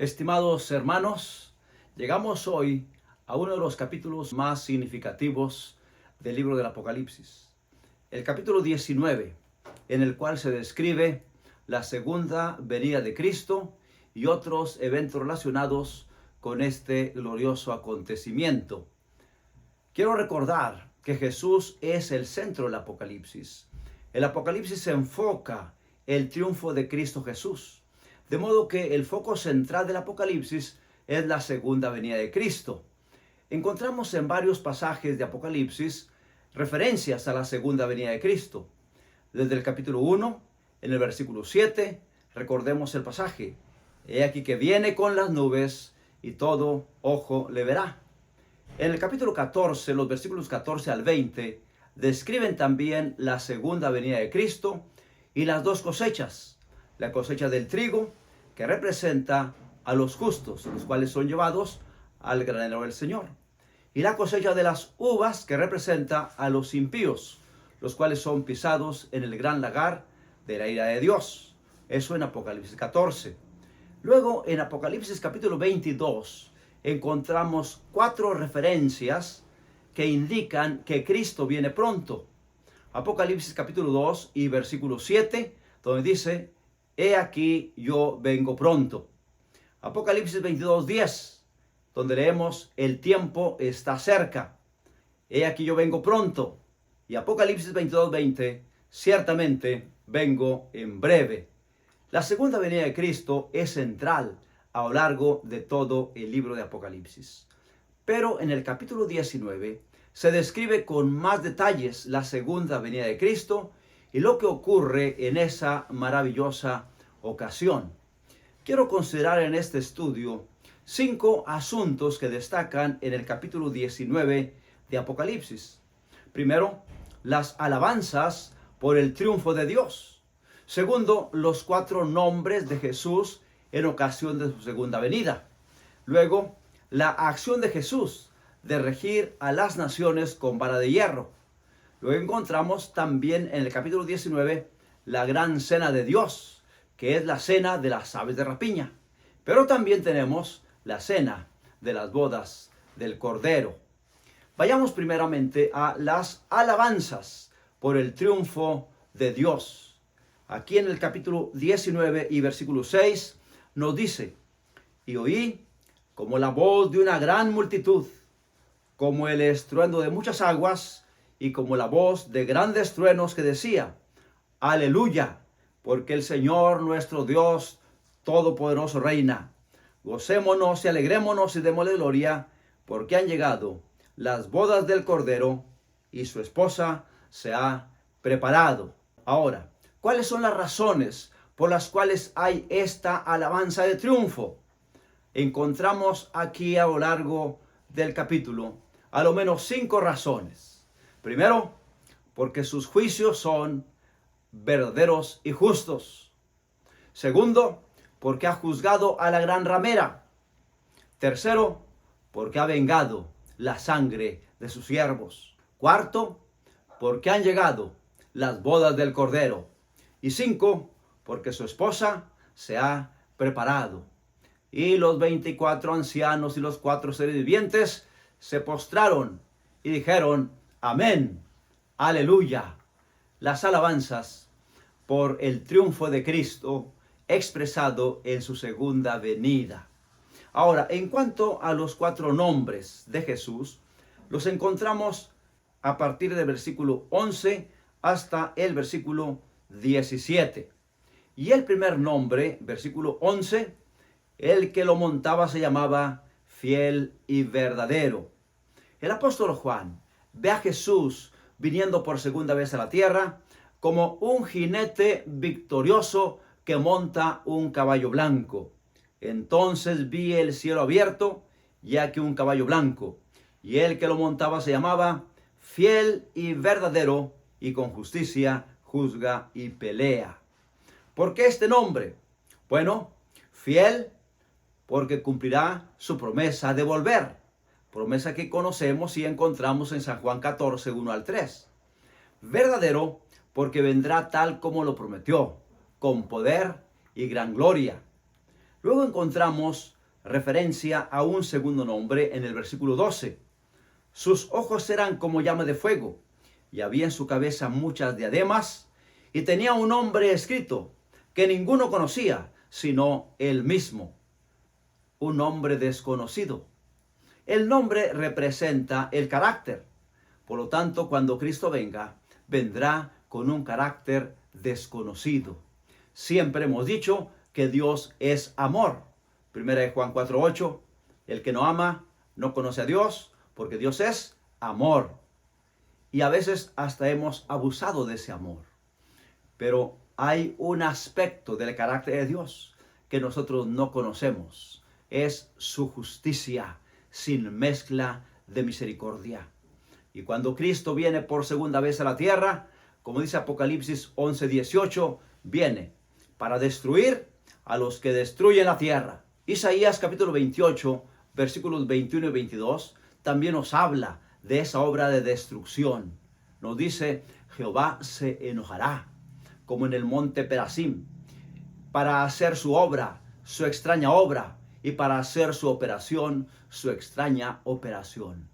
Estimados hermanos, llegamos hoy a uno de los capítulos más significativos del libro del Apocalipsis. El capítulo 19, en el cual se describe la segunda venida de Cristo y otros eventos relacionados con este glorioso acontecimiento. Quiero recordar que Jesús es el centro del Apocalipsis. El Apocalipsis se enfoca el triunfo de Cristo Jesús. De modo que el foco central del Apocalipsis es la segunda venida de Cristo. Encontramos en varios pasajes de Apocalipsis referencias a la segunda venida de Cristo. Desde el capítulo 1, en el versículo 7, recordemos el pasaje. He aquí que viene con las nubes y todo ojo le verá. En el capítulo 14, los versículos 14 al 20, describen también la segunda venida de Cristo y las dos cosechas. La cosecha del trigo, que representa a los justos, los cuales son llevados al granero del Señor. Y la cosecha de las uvas, que representa a los impíos, los cuales son pisados en el gran lagar de la ira de Dios. Eso en Apocalipsis 14. Luego, en Apocalipsis capítulo 22, encontramos 4 referencias que indican que Cristo viene pronto. Apocalipsis capítulo 2 y versículo 7, donde dice: He aquí yo vengo pronto. Apocalipsis 22:10, donde leemos: el tiempo está cerca. He aquí yo vengo pronto. Y Apocalipsis 22:20, ciertamente vengo en breve. La segunda venida de Cristo es central a lo largo de todo el libro de Apocalipsis. Pero en el capítulo 19 se describe con más detalles la segunda venida de Cristo y lo que ocurre en esa maravillosa ocasión. Quiero considerar en este estudio 5 asuntos que destacan en el capítulo 19 de Apocalipsis. Primero, las alabanzas por el triunfo de Dios. Segundo, los 4 nombres de Jesús en ocasión de su segunda venida. Luego, la acción de Jesús de regir a las naciones con vara de hierro. Luego encontramos también en el capítulo 19 la gran cena de Dios, que es la cena de las aves de rapiña. Pero también tenemos la cena de las bodas del Cordero. Vayamos primeramente a las alabanzas por el triunfo de Dios. Aquí en el capítulo 19 y versículo 6 nos dice: Y oí como la voz de una gran multitud, como el estruendo de muchas aguas, y como la voz de grandes truenos que decía: Aleluya, porque el Señor nuestro Dios Todopoderoso reina. Gocémonos y alegrémonos y démosle gloria, porque han llegado las bodas del Cordero, y su esposa se ha preparado. Ahora, ¿cuáles son las razones por las cuales hay esta alabanza de triunfo? Encontramos aquí a lo largo del capítulo a lo menos 5 razones. Primero, porque sus juicios son verdaderos y justos. Segundo, porque ha juzgado a la gran ramera. Tercero, porque ha vengado la sangre de sus siervos. Cuarto, porque han llegado las bodas del Cordero. Y 5, porque su esposa se ha preparado. Y los 24 ancianos y los 4 seres vivientes se postraron y dijeron: Amén, aleluya. Las alabanzas por el triunfo de Cristo expresado en su segunda venida. Ahora, en cuanto a los 4 nombres de Jesús, los encontramos a partir del versículo 11 hasta el versículo 17. Y el primer nombre, versículo 11, el que lo montaba se llamaba Fiel y Verdadero. El apóstol Juan ve a Jesús viniendo por segunda vez a la tierra como un jinete victorioso que monta un caballo blanco. Entonces vi el cielo abierto, y aquí un caballo blanco, y el que lo montaba se llamaba Fiel y Verdadero, y con justicia juzga y pelea. ¿Por qué este nombre? Bueno, fiel porque cumplirá su promesa de volver. Promesa que conocemos y encontramos en San Juan 14, 1 al 3. Verdadero porque vendrá tal como lo prometió, con poder y gran gloria. Luego encontramos referencia a un segundo nombre en el versículo 12. Sus ojos eran como llama de fuego, y había en su cabeza muchas diademas, y tenía un nombre escrito que ninguno conocía, sino él mismo. Un nombre desconocido. El nombre representa el carácter. Por lo tanto, cuando Cristo venga, vendrá con un carácter desconocido. Siempre hemos dicho que Dios es amor. Primera de Juan 4:8, el que no ama no conoce a Dios, porque Dios es amor. Y a veces hasta hemos abusado de ese amor. Pero hay un aspecto del carácter de Dios que nosotros no conocemos. Es su justicia sin mezcla de misericordia. Y cuando Cristo viene por segunda vez a la tierra, como dice Apocalipsis 11:18, viene para destruir a los que destruyen la tierra. Isaías capítulo 28, versículos 21 y 22, también nos habla de esa obra de destrucción. Nos dice, Jehová se enojará, como en el monte Perasim, para hacer su obra, su extraña obra, y para hacer su operación, su extraña operación.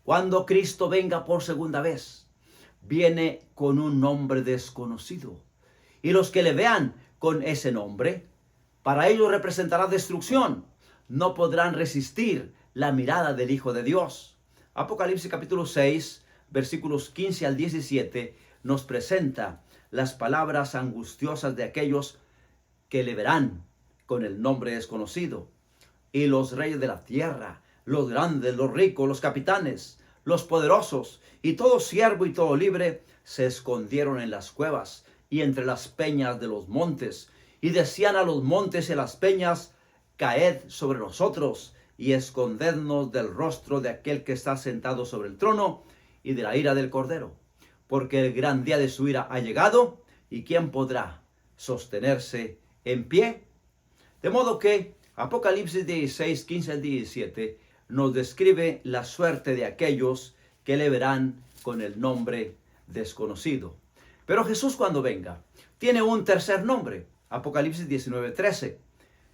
Cuando Cristo venga por segunda vez, viene con un nombre desconocido. Y los que le vean con ese nombre, para ellos representará destrucción. No podrán resistir la mirada del Hijo de Dios. Apocalipsis capítulo 6, versículos 15 al 17, nos presenta las palabras angustiosas de aquellos que le verán con el nombre desconocido. Y los reyes de la tierra, los grandes, los ricos, los capitanes, los poderosos, y todo siervo y todo libre, se escondieron en las cuevas y entre las peñas de los montes, y decían a los montes y a las peñas, caed sobre nosotros, y escondednos del rostro de aquel que está sentado sobre el trono, y de la ira del Cordero, porque el gran día de su ira ha llegado, y ¿quién podrá sostenerse en pie? De modo que Apocalipsis 16, 15 al 17 nos describe la suerte de aquellos que le verán con el nombre desconocido. Pero Jesús, cuando venga, tiene un tercer nombre. Apocalipsis 19, 13.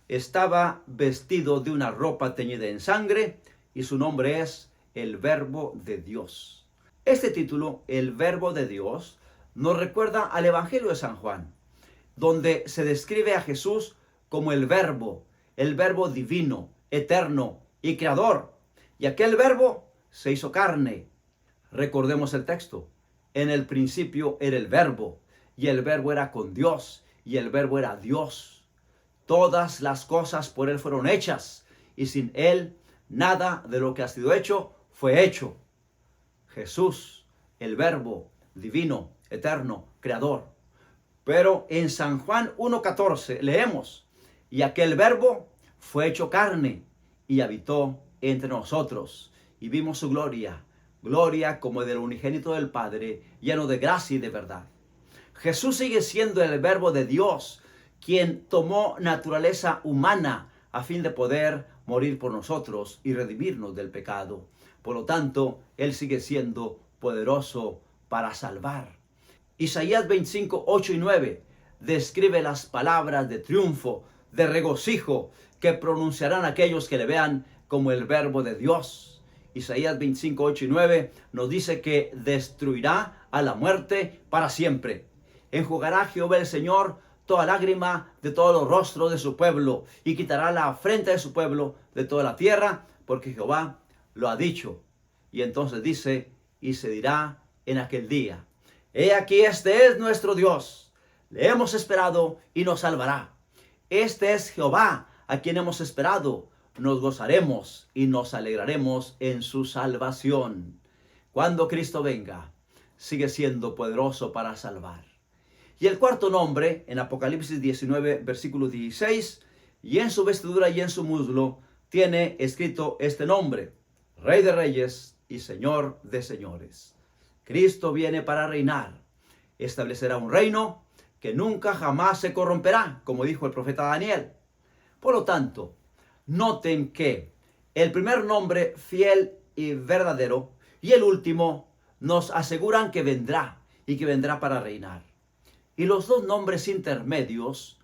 Estaba vestido de una ropa teñida en sangre, y su nombre es el Verbo de Dios. Este título, el Verbo de Dios, nos recuerda al Evangelio de San Juan, donde se describe a Jesús como el Verbo divino, eterno y creador. Y aquel Verbo se hizo carne. Recordemos el texto. En el principio era el Verbo, y el Verbo era con Dios, y el Verbo era Dios. Todas las cosas por él fueron hechas, y sin él nada de lo que ha sido hecho fue hecho. Jesús, el Verbo divino, eterno, creador. Pero en San Juan 1:14 leemos, y aquel Verbo fue hecho carne y habitó entre nosotros, y vimos su gloria, gloria como del unigénito del Padre, lleno de gracia y de verdad. Jesús sigue siendo el Verbo de Dios, quien tomó naturaleza humana a fin de poder morir por nosotros y redimirnos del pecado. Por lo tanto, Él sigue siendo poderoso para salvar. Isaías 25, 8 y 9 describe las palabras de triunfo, de regocijo, que pronunciarán aquellos que le vean como el Verbo de Dios. Isaías 25, 8 y 9 nos dice que destruirá a la muerte para siempre. Enjugará Jehová el Señor toda lágrima de todos los rostros de su pueblo, y quitará la afrenta de su pueblo de toda la tierra, porque Jehová lo ha dicho. Y entonces dice, y se dirá en aquel día, he aquí, este es nuestro Dios, le hemos esperado y nos salvará. Este es Jehová, a quien hemos esperado, nos gozaremos y nos alegraremos en su salvación. Cuando Cristo venga, sigue siendo poderoso para salvar. Y el cuarto nombre, en Apocalipsis 19, versículo 16, y en su vestidura y en su muslo, tiene escrito este nombre, Rey de Reyes y Señor de Señores. Cristo viene para reinar. Establecerá un reino que nunca jamás se corromperá, como dijo el profeta Daniel. Por lo tanto, noten que el primer nombre, fiel y verdadero, y el último, nos aseguran que vendrá, y que vendrá para reinar. Y los dos nombres intermedios,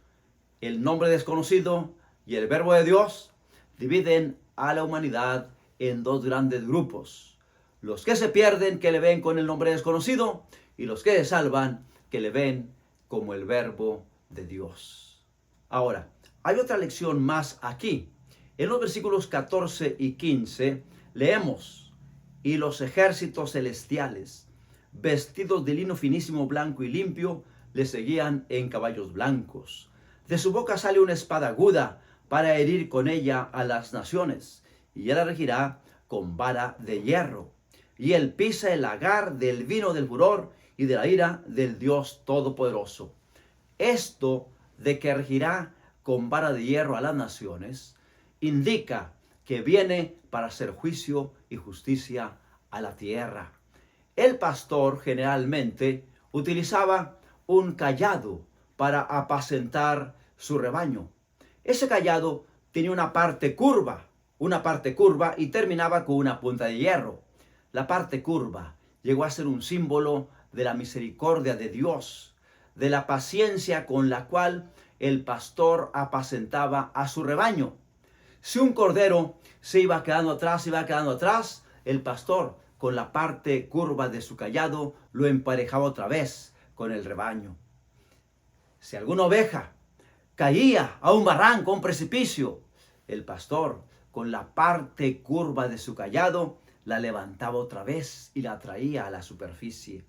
el nombre desconocido y el Verbo de Dios dividen a la humanidad en dos grandes grupos. Los que se pierden, que le ven con el nombre desconocido, y los que se salvan, que le ven como el Verbo de Dios. Ahora, hay otra lección más aquí. En los versículos 14 y 15 leemos: y los ejércitos celestiales, vestidos de lino finísimo, blanco y limpio, le seguían en caballos blancos. De su boca sale una espada aguda para herir con ella a las naciones, y él la regirá con vara de hierro. Y él pisa el lagar del vino del furor y de la ira del Dios Todopoderoso. Esto de que regirá con vara de hierro a las naciones indica que viene para hacer juicio y justicia a la tierra. El pastor generalmente utilizaba un cayado para apacentar su rebaño. Ese cayado tenía una parte curva y terminaba con una punta de hierro. La parte curva llegó a ser un símbolo de la misericordia de Dios, de la paciencia con la cual el pastor apacentaba a su rebaño. Si un cordero se iba quedando atrás, el pastor con la parte curva de su cayado lo emparejaba otra vez con el rebaño. Si alguna oveja caía a un barranco, a un precipicio, el pastor con la parte curva de su cayado la levantaba otra vez y la traía a la superficie.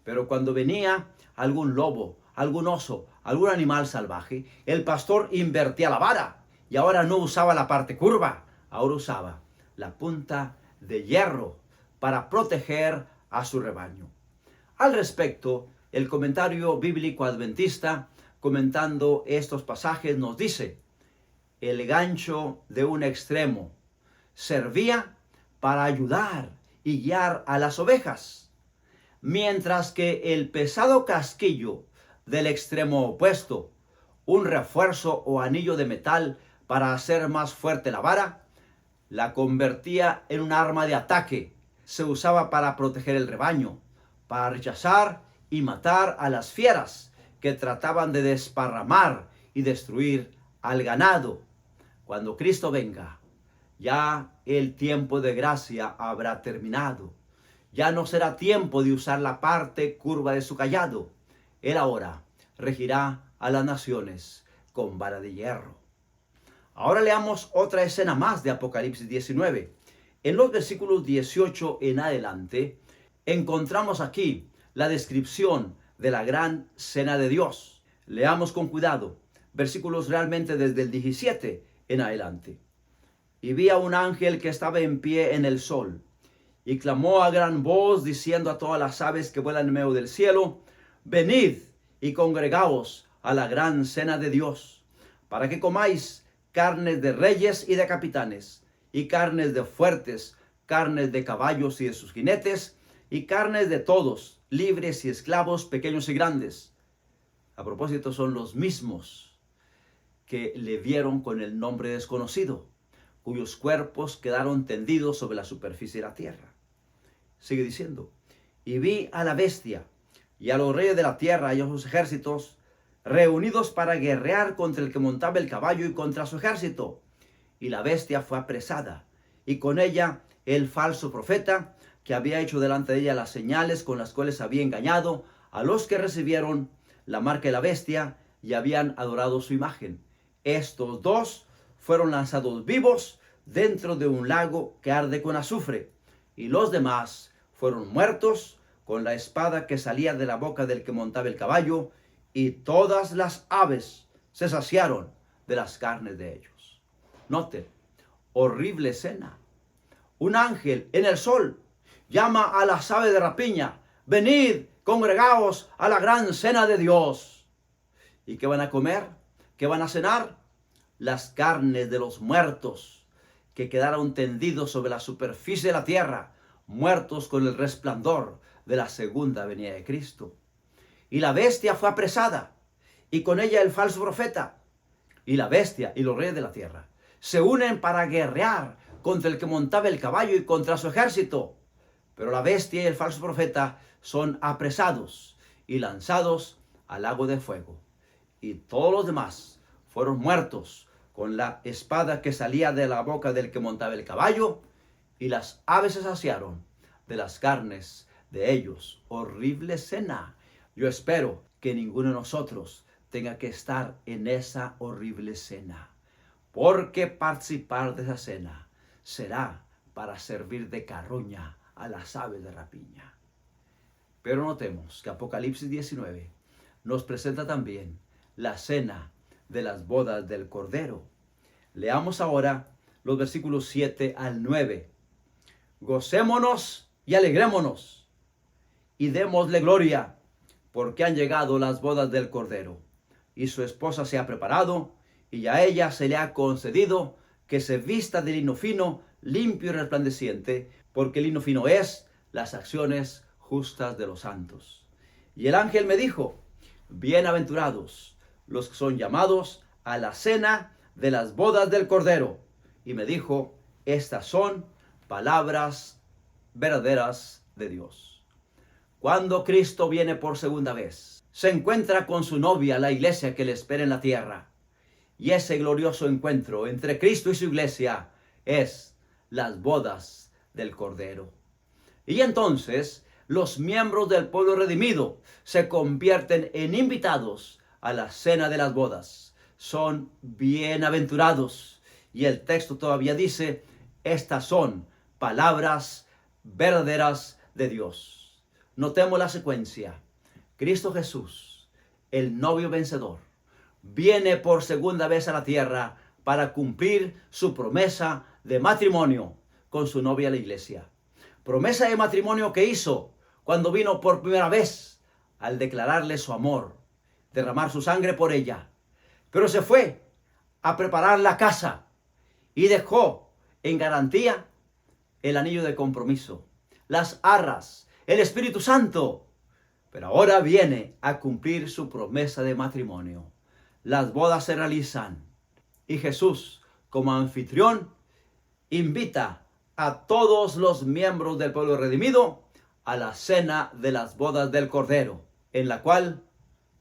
Pero cuando venía algún lobo, algún oso, algún animal salvaje, el pastor invertía la vara y ahora no usaba la parte curva, ahora usaba la punta de hierro para proteger a su rebaño. Al respecto, el comentario bíblico adventista, comentando estos pasajes, nos dice: el gancho de un extremo servía para ayudar y guiar a las ovejas, mientras que el pesado casquillo del extremo opuesto, un refuerzo o anillo de metal para hacer más fuerte la vara, la convertía en un arma de ataque. Se usaba para proteger el rebaño, para rechazar y matar a las fieras que trataban de desparramar y destruir al ganado. Cuando Cristo venga, ya el tiempo de gracia habrá terminado. Ya no será tiempo de usar la parte curva de su cayado. Él ahora regirá a las naciones con vara de hierro. Ahora leamos otra escena más de Apocalipsis 19. En los versículos 18 en adelante, encontramos aquí la descripción de la gran cena de Dios. Leamos con cuidado, versículos realmente desde el 17 en adelante. Y vi a un ángel que estaba en pie en el sol, y clamó a gran voz, diciendo a todas las aves que vuelan en medio del cielo: venid y congregaos a la gran cena de Dios, para que comáis carnes de reyes y de capitanes, y carnes de fuertes, carnes de caballos y de sus jinetes, y carnes de todos, libres y esclavos, pequeños y grandes. A propósito, son los mismos que le vieron con el nombre desconocido, cuyos cuerpos quedaron tendidos sobre la superficie de la tierra. Sigue diciendo: y vi a la bestia y a los reyes de la tierra y a sus ejércitos reunidos para guerrear contra el que montaba el caballo y contra su ejército. Y la bestia fue apresada, y con ella el falso profeta, que había hecho delante de ella las señales con las cuales había engañado a los que recibieron la marca de la bestia y habían adorado su imagen. Estos dos fueron lanzados vivos dentro de un lago que arde con azufre, y los demás fueron muertos con la espada que salía de la boca del que montaba el caballo, y todas las aves se saciaron de las carnes de ellos. Note, horrible escena. Un ángel en el sol llama a las aves de rapiña: venid, congregaos a la gran cena de Dios. ¿Y qué van a comer? ¿Qué van a cenar? Las carnes de los muertos que quedaron tendidos sobre la superficie de la tierra, muertos con el resplandor de la segunda venida de Cristo. Y la bestia fue apresada, y con ella el falso profeta. Y la bestia y los reyes de la tierra se unen para guerrear contra el que montaba el caballo y contra su ejército. Pero la bestia y el falso profeta son apresados y lanzados al lago de fuego. Y todos los demás fueron muertos con la espada que salía de la boca del que montaba el caballo, y las aves se saciaron de las carnes de ellos. Horrible cena. Yo espero que ninguno de nosotros tenga que estar en esa horrible cena, porque participar de esa cena será para servir de carroña a las aves de rapiña. Pero notemos que Apocalipsis 19 nos presenta también la cena de las bodas del Cordero. Leamos ahora los versículos 7 al 9. Gocémonos y alegrémonos y démosle gloria, porque han llegado las bodas del Cordero, y su esposa se ha preparado, y a ella se le ha concedido que se vista de lino fino, limpio y resplandeciente, porque el lino fino es las acciones justas de los santos. Y el ángel me dijo: bienaventurados los que son llamados a la cena de las bodas del Cordero. Y me dijo: estas son palabras verdaderas de Dios. Cuando Cristo viene por segunda vez, se encuentra con su novia, la iglesia que le espera en la tierra. Y ese glorioso encuentro entre Cristo y su iglesia es las bodas del Cordero. Y entonces los miembros del pueblo redimido se convierten en invitados a la cena de las bodas. Son bienaventurados. Y el texto todavía dice: estas son palabras verdaderas de Dios. Notemos la secuencia. Cristo Jesús, el novio vencedor, viene por segunda vez a la tierra para cumplir su promesa de matrimonio con su novia, la iglesia. Promesa de matrimonio que hizo cuando vino por primera vez al declararle su amor, derramar su sangre por ella. Pero se fue a preparar la casa y dejó en garantía el anillo de compromiso, las arras, el Espíritu Santo. Pero ahora viene a cumplir su promesa de matrimonio. Las bodas se realizan y Jesús, como anfitrión, invita a todos los miembros del pueblo redimido a la cena de las bodas del Cordero, en la cual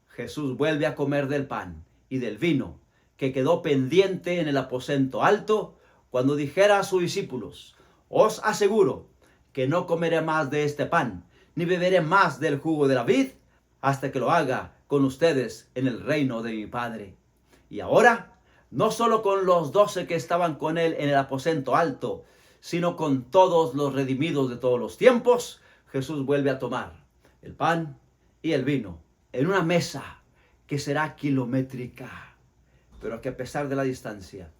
Jesús vuelve a comer del pan y del vino que quedó pendiente en el aposento alto, cuando dijera a sus discípulos: os aseguro que no comeré más de este pan, ni beberé más del jugo de la vid, hasta que lo haga con ustedes en el reino de mi Padre. Y ahora, no solo con los 12 que estaban con él en el aposento alto, sino con todos los redimidos de todos los tiempos, Jesús vuelve a tomar el pan y el vino en una mesa que será kilométrica, pero que a pesar de la distancia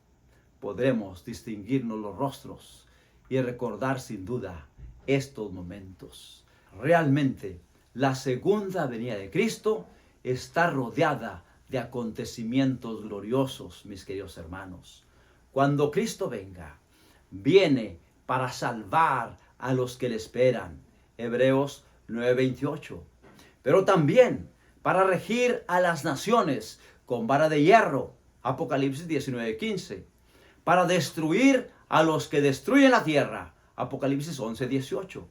podremos distinguirnos los rostros y recordar sin duda estos momentos. Realmente, la segunda venida de Cristo está rodeada de acontecimientos gloriosos, mis queridos hermanos. Cuando Cristo venga, viene para salvar a los que le esperan. Hebreos 9:28. Pero también para regir a las naciones con vara de hierro. Apocalipsis 19:15. Para destruir a los que destruyen la tierra. Apocalipsis 11:18.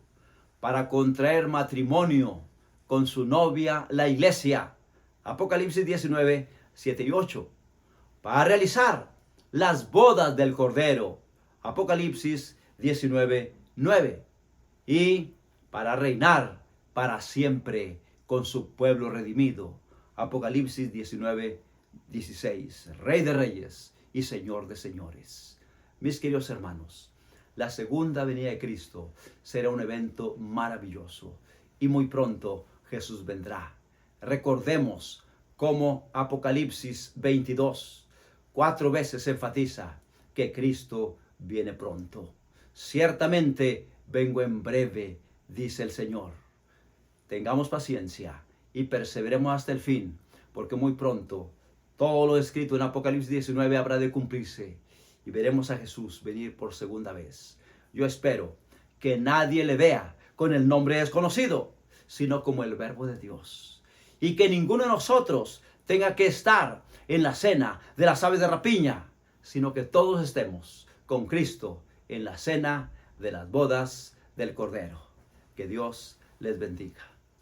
Para contraer matrimonio con su novia, la iglesia. Apocalipsis 19:7 y 8. Para realizar las bodas del Cordero. Apocalipsis 19:9. Y para reinar para siempre con su pueblo redimido. Apocalipsis 19:16. Rey de reyes y Señor de señores. Mis queridos hermanos, la segunda venida de Cristo será un evento maravilloso y muy pronto Jesús vendrá. Recordemos cómo Apocalipsis 22 4 veces enfatiza que Cristo viene pronto. Ciertamente vengo en breve, dice el Señor. Tengamos paciencia y perseveremos hasta el fin, porque muy pronto todo lo escrito en Apocalipsis 19 habrá de cumplirse y veremos a Jesús venir por segunda vez. Yo espero que nadie le vea con el nombre desconocido, sino como el Verbo de Dios. Y que ninguno de nosotros tenga que estar en la cena de las aves de rapiña, sino que todos estemos con Cristo en la cena de las bodas del Cordero. Que Dios les bendiga.